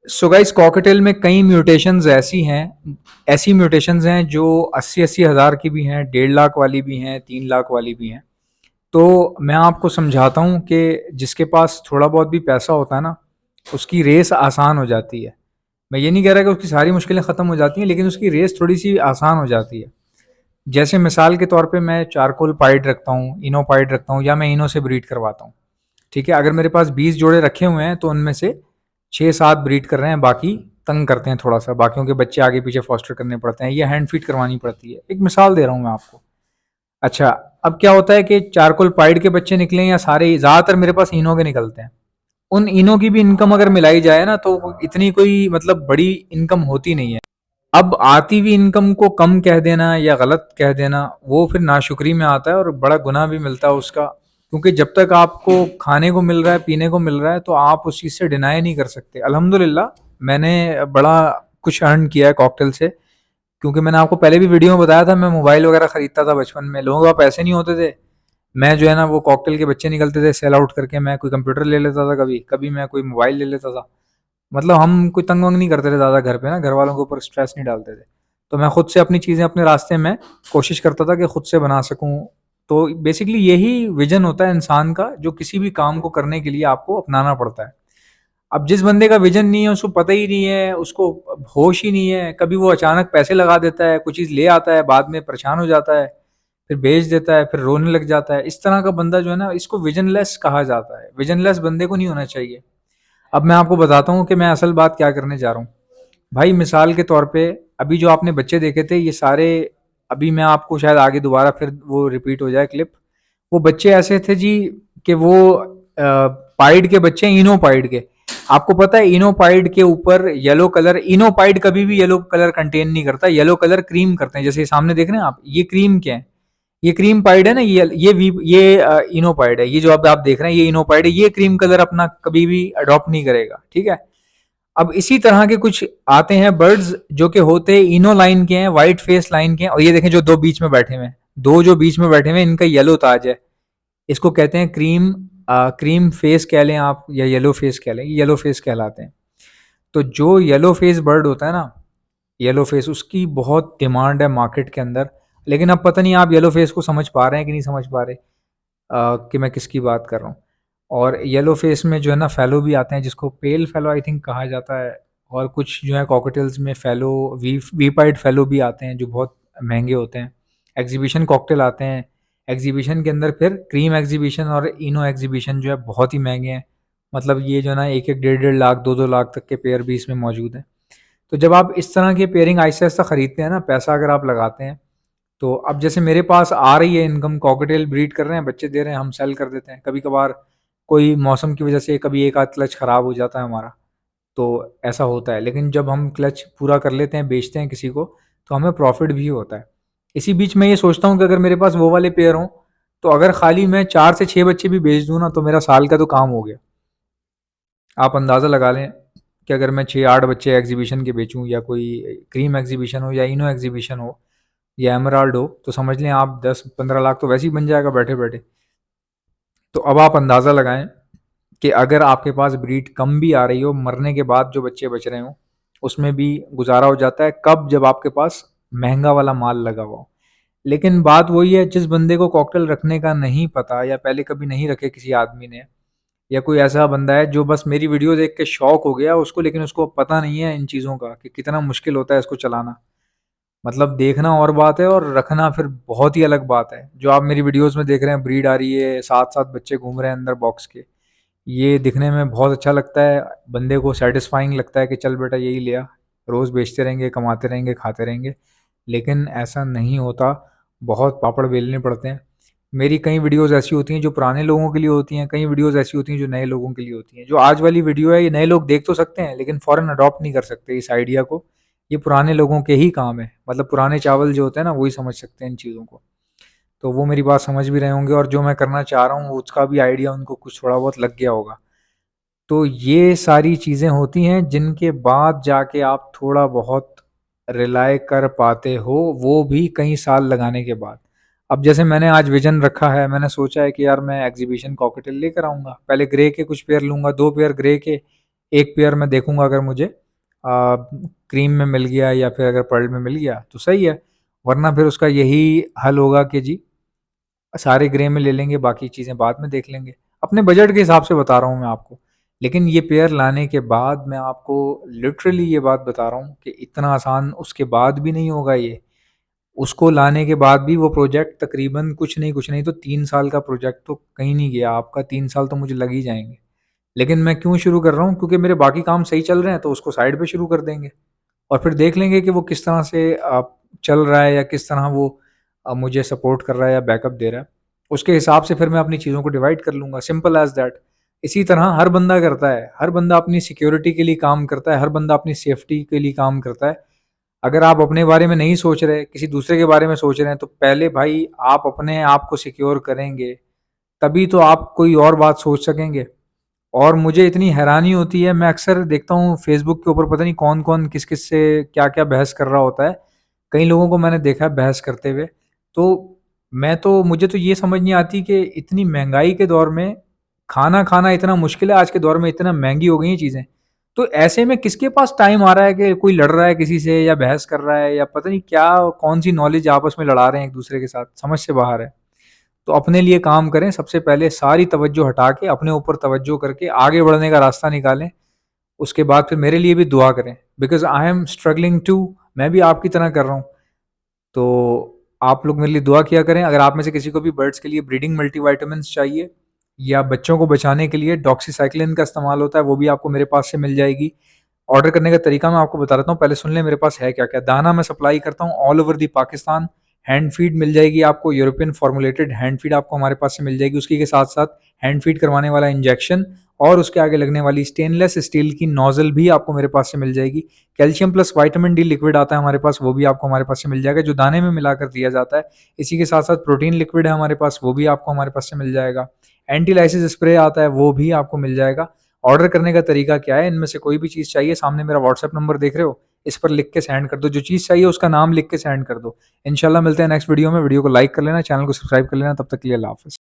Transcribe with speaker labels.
Speaker 1: So guys, cocktail में कई mutations ऐसी म्यूटेशंस हैं जो 80-80 हज़ार की भी हैं, 1.5 लाख वाली भी हैं, 3 लाख वाली भी हैं। तो मैं आपको समझाता हूँ कि जिसके पास थोड़ा बहुत भी पैसा होता है ना, उसकी रेस आसान हो जाती है। मैं ये नहीं कह रहा कि उसकी सारी मुश्किलें ख़त्म हो जाती हैं, लेकिन उसकी रेस थोड़ी सी आसान हो जाती है। जैसे मिसाल के तौर पे मैं चारकोल पाइड रखता हूँ, इनो पाइड रखता हूँ, या मैं इनो से ब्रीड करवाता हूँ। ठीक है, अगर मेरे पास 20 जोड़े रखे हुए हैं तो उनमें से 6-7 ब्रीड कर रहे हैं, बाकी तंग करते हैं थोड़ा सा, बाकियों के बच्चे आगे पीछे फॉस्टर करने पड़ते हैं, ये हैंड फीड करवानी पड़ती है। एक मिसाल दे रहा हूँ मैं आपको। अच्छा, अब क्या होता है कि चारकोल पाइड के बच्चे निकले या सारे, ज़्यादातर मेरे पास इनो के निकलते हैं। उन इनो की भी इनकम अगर मिलाई जाए ना, तो इतनी कोई मतलब बड़ी इनकम होती नहीं है। अब आती हुई इनकम को कम कह देना या गलत कह देना, वो फिर नाशुक्री में आता है और बड़ा गुनाह भी मिलता है उसका। क्योंकि जब तक आपको खाने को मिल रहा है, पीने को मिल रहा है, तो आप उस चीज़ से डिनाई नहीं कर सकते। अल्हम्दुलिल्लाह, मैंने बड़ा कुछ अर्न किया है कॉकटेल से। क्योंकि मैंने आपको पहले भी वीडियो में बताया था, मैं मोबाइल वगैरह खरीदता था बचपन में, लोगों के पास पैसे नहीं होते थे। मैं जो है ना, वो कॉकटेल के बच्चे निकलते थे सेल आउट करके, मैं कोई कंप्यूटर ले लेता था, कभी कभी मैं कोई मोबाइल ले लेता था। मतलब हम कोई तंग वंग नहीं करते थे ज़्यादा घर पे ना, घर वालों के ऊपर स्ट्रेस नहीं डालते थे। तो मैं खुद से अपनी चीज़ें अपने रास्ते में कोशिश करता था कि खुद से बना सकूं। तो बेसिकली यही विजन होता है इंसान का, जो किसी भी काम को करने के लिए आपको अपनाना पड़ता है। अब जिस बंदे का विजन नहीं है, उसको पता ही नहीं है, उसको होश ही नहीं है, कभी वो अचानक पैसे लगा देता है, कुछ चीज़ ले आता है, बाद में परेशान हो जाता है, फिर बेच देता है, फिर रोने लग जाता है। इस तरह का बंदा जो है ना, इसको विजनलेस कहा जाता है। विजनलेस बंदे को नहीं होना चाहिए। अब मैं आपको बताता हूँ कि मैं असल बात क्या करने जा रहा हूँ। भाई मिसाल के तौर पे, अभी जो आपने बच्चे देखे थे ये सारे, अभी मैं आपको शायद आगे दोबारा फिर वो रिपीट हो जाए क्लिप। वो बच्चे ऐसे थे जी कि वो पाइड के बच्चे, इनो पाइड के। आपको पता है इनो पाइड के ऊपर येलो कलर, इनो पाइड कभी भी येलो कलर कंटेन नहीं करता, येलो कलर क्रीम करते हैं। जैसे सामने देख रहे हैं आप, ये क्रीम क्या है? ये क्रीम पाइड है ना, ये इनोपाइड है। ये जो अब आप देख रहे हैं ये इनोपाइड है, ये क्रीम कलर अपना कभी भी अडॉप्ट नहीं करेगा। ठीक है। अब इसी तरह के कुछ आते हैं बर्ड्स जो कि होते इनो लाइन के हैं, व्हाइट फेस लाइन के हैं। और ये देखें जो दो बीच में बैठे हुए हैं, दो जो बीच में बैठे हुए हैं, इनका येलो ताज है। इसको कहते हैं क्रीम फेस कह लें आप, या येलो फेस कह लें, येलो फेस कहलाते हैं। तो जो येलो फेस बर्ड होता है ना, येलो फेस, उसकी बहुत डिमांड है मार्केट के अंदर। लेकिन अब पता नहीं आप येलो फेस को समझ पा रहे हैं कि नहीं समझ पा रहे, कि मैं किसकी बात कर रहा हूँ। और येलो फेस में जो है ना फैलो भी आते हैं, जिसको पेल फैलो आई थिंक कहा जाता है। और कुछ जो है कॉकटेल्स में फैलो, वी पाइड फैलो भी आते हैं, जो बहुत महंगे होते हैं। एग्जीबिशन कॉकटेल आते हैं, एग्जीबिशन के अंदर फिर क्रीम एग्जीबिशन और इनो एग्जीबिशन जो है बहुत ही महंगे हैं। मतलब ये जो है ना, एक एक 1.5-1.5 लाख, 2-2 लाख तक के पेयर भी इसमें मौजूद हैं। तो जब आप इस तरह के पेयरिंग आहिस्ता आहिस्ता खरीदते हैं ना, पैसा अगर आप लगाते हैं, तो अब जैसे मेरे पास आ रही है इनकम, कॉकटेल ब्रीड कर रहे हैं, बच्चे दे रहे हैं, हम सेल कर देते हैं। कभी कभार कोई मौसम की वजह से कभी एक आध क्लच खराब हो जाता है हमारा, तो ऐसा होता है। लेकिन जब हम क्लच पूरा कर लेते हैं, बेचते हैं किसी को, तो हमें प्रॉफिट भी होता है। इसी बीच मैं ये सोचता हूँ कि अगर मेरे पास वो वाले पेयर हों, तो अगर खाली मैं 4 से 6 बच्चे भी बेच दूँ ना, तो मेरा साल का तो काम हो गया। आप अंदाज़ा लगा लें कि अगर मैं 6-8 बच्चे एग्जीबिशन के बेचूं, या कोई क्रीम एग्जीबिशन हो, या इनो एग्जीबिशन हो, या एमराल्ड हो, तो समझ लें आप 10-15 लाख तो वैसे ही बन जाएगा बैठे बैठे। तो अब आप अंदाज़ा लगाएं कि अगर आपके पास ब्रीड कम भी आ रही हो, मरने के बाद जो बच्चे बच रहे हों, उसमें भी गुजारा हो जाता है। कब? जब आपके पास महंगा वाला माल लगा हुआ हो। लेकिन बात वही है, जिस बंदे को कॉकटेल रखने का नहीं पता, या पहले कभी नहीं रखे किसी आदमी ने, या कोई ऐसा बंदा है जो बस मेरी वीडियो देख के शौक हो गया उसको, लेकिन उसको पता नहीं है इन चीज़ों का कि कितना मुश्किल होता है इसको चलाना। मतलब देखना और बात है, और रखना फिर बहुत ही अलग बात है। जो आप मेरी वीडियोस में देख रहे हैं, ब्रीड आ रही है, साथ साथ बच्चे घूम रहे हैं अंदर बॉक्स के, ये दिखने में बहुत अच्छा लगता है, बंदे को सेटिस्फाइंग लगता है कि चल बेटा यही लिया, रोज़ बेचते रहेंगे, कमाते रहेंगे, खाते रहेंगे। लेकिन ऐसा नहीं होता, बहुत पापड़ बेलने पड़ते हैं। मेरी कई वीडियोस ऐसी होती हैं जो पुराने लोगों के लिए होती हैं, कई वीडियोस ऐसी होती हैं जो नए लोगों के लिए होती हैं। जो आज वाली वीडियो है, ये नए लोग देख तो सकते हैं, लेकिन फ़ौरन अडॉप्ट नहीं कर सकते इस आइडिया को। ये पुराने लोगों के ही काम है, मतलब पुराने चावल जो होते हैं ना, वही समझ सकते हैं इन चीज़ों को। तो वो मेरी बात समझ भी रहे होंगे, और जो मैं करना चाह रहा हूँ उसका भी आइडिया उनको कुछ थोड़ा बहुत लग गया होगा। तो ये सारी चीज़ें होती हैं जिनके बाद जाके आप थोड़ा बहुत रिलाय कर पाते हो, वो भी कई साल लगाने के बाद। अब जैसे मैंने आज विजन रखा है, मैंने सोचा है कि यार मैं एग्जीबिशन कॉकटेल लेकर आऊँगा। पहले ग्रे के कुछ पेयर लूँगा, 2 पेयर ग्रे के, एक पेयर मैं देखूँगा, अगर मुझे क्रीम में मिल गया या फिर अगर पर्ल में मिल गया तो सही है, वरना फिर उसका यही हल होगा कि जी सारे ग्रे में ले लेंगे, बाकी चीज़ें बाद में देख लेंगे। अपने बजट के हिसाब से बता रहा हूँ मैं आपको। लेकिन ये पेयर लाने के बाद मैं आपको लिटरली ये बात बता रहा हूँ कि इतना आसान उसके बाद भी नहीं होगा ये। उसको लाने के बाद भी वो प्रोजेक्ट तकरीबन कुछ नहीं तो 3 साल का प्रोजेक्ट तो कहीं नहीं गया आपका, 3 साल तो मुझे लग ही जाएँगे। लेकिन मैं क्यों शुरू कर रहा हूँ? क्योंकि मेरे बाकी काम सही चल रहे हैं, तो उसको साइड पे शुरू कर देंगे और फिर देख लेंगे कि वो किस तरह से चल रहा है या किस तरह वो मुझे सपोर्ट कर रहा है या बैकअप दे रहा है। उसके हिसाब से फिर मैं अपनी चीज़ों को डिवाइड कर लूँगा, सिंपल एज़ दैट। इसी तरह हर बंदा करता है, हर बंदा अपनी सिक्योरिटी के लिए काम करता है, हर बंदा अपनी सेफ्टी के लिए काम करता है। अगर आप अपने बारे में नहीं सोच रहे, किसी दूसरे के बारे में सोच रहे हैं, तो पहले भाई आप अपने आप को सिक्योर करेंगे, तभी तो आप कोई और बात सोच सकेंगे। और मुझे इतनी हैरानी होती है, मैं अक्सर देखता हूँ फेसबुक के ऊपर पता नहीं कौन-कौन, किस-किस से क्या-क्या बहस कर रहा होता है। कई लोगों को मैंने देखा है बहस करते हुए। तो मुझे तो ये समझ नहीं आती कि इतनी महँगाई के दौर में खाना खाना इतना मुश्किल है, आज के दौर में इतना महँगी हो गई हैं चीज़ें। तो ऐसे में किसके पास टाइम आ रहा है कि कोई लड़ रहा है किसी से या बहस कर रहा है या पता नहीं क्या, कौन-सी नॉलेज आपस में लड़ा रहे हैं एक-दूसरे के साथ, समझ से बाहर है। तो अपने लिए काम करें, सबसे पहले सारी तवज्जो हटा के अपने ऊपर तवज्जो करके आगे बढ़ने का रास्ता निकालें। उसके बाद फिर मेरे लिए भी दुआ करें, because I am struggling too, मैं भी आपकी तरह कर रहा हूँ। तो आप लोग मेरे लिए दुआ किया करें। अगर आप में से किसी को भी बर्ड्स के लिए ब्रीडिंग मल्टीविटामिन्स चाहिए या बच्चों को बचाने के लिए डॉक्सीसाइक्लिन का इस्तेमाल होता है, वो भी आपको मेरे पास से मिल जाएगी। ऑर्डर करने का तरीका मैं आपको बता देता हूँ, पहले सुन लें मेरे पास है क्या-क्या। दाना मैं सप्लाई करता हूँ all over the Pakistan. Hand feed मिल जाएगी आपको, यूरोपियन फॉर्मुलेटेड हैंड फीड आपको हमारे पास से मिल जाएगी। उसी के साथ-साथ हैंड फीड करवाने वाला इंजेक्शन और उसके आगे लगने वाली स्टेनलेस स्टील की नोज़ल भी आपको मेरे पास से मिल जाएगी। Calcium plus vitamin D liquid आता है हमारे पास, वो भी आपको हमारे पास से मिल जाएगा, जो दाने में मिलाकर दिया जाता है। इसी के साथ-साथ प्रोटीन लिक्विड है हमारे पास, वो भी आपको हमारे पास से मिल जाएगा। एंटी-लाइसिस स्प्रे आता है, वो भी आपको मिल जाएगा। ऑर्डर करने का तरीका क्या है? इनमें से कोई भी चीज़ चाहिए, सामने मेरा व्हाट्सएप नंबर देख रहे हो, इस पर लिख के सेंड कर दो। जो चीज़ चाहिए उसका नाम लिख के सेंड कर दो। इंशाल्लाह मिलते हैं नेक्स्ट वीडियो में। वीडियो को लाइक कर लेना, चैनल को सब्सक्राइब कर लेना। तब तक के लिए अल्लाह हाफ़िज़।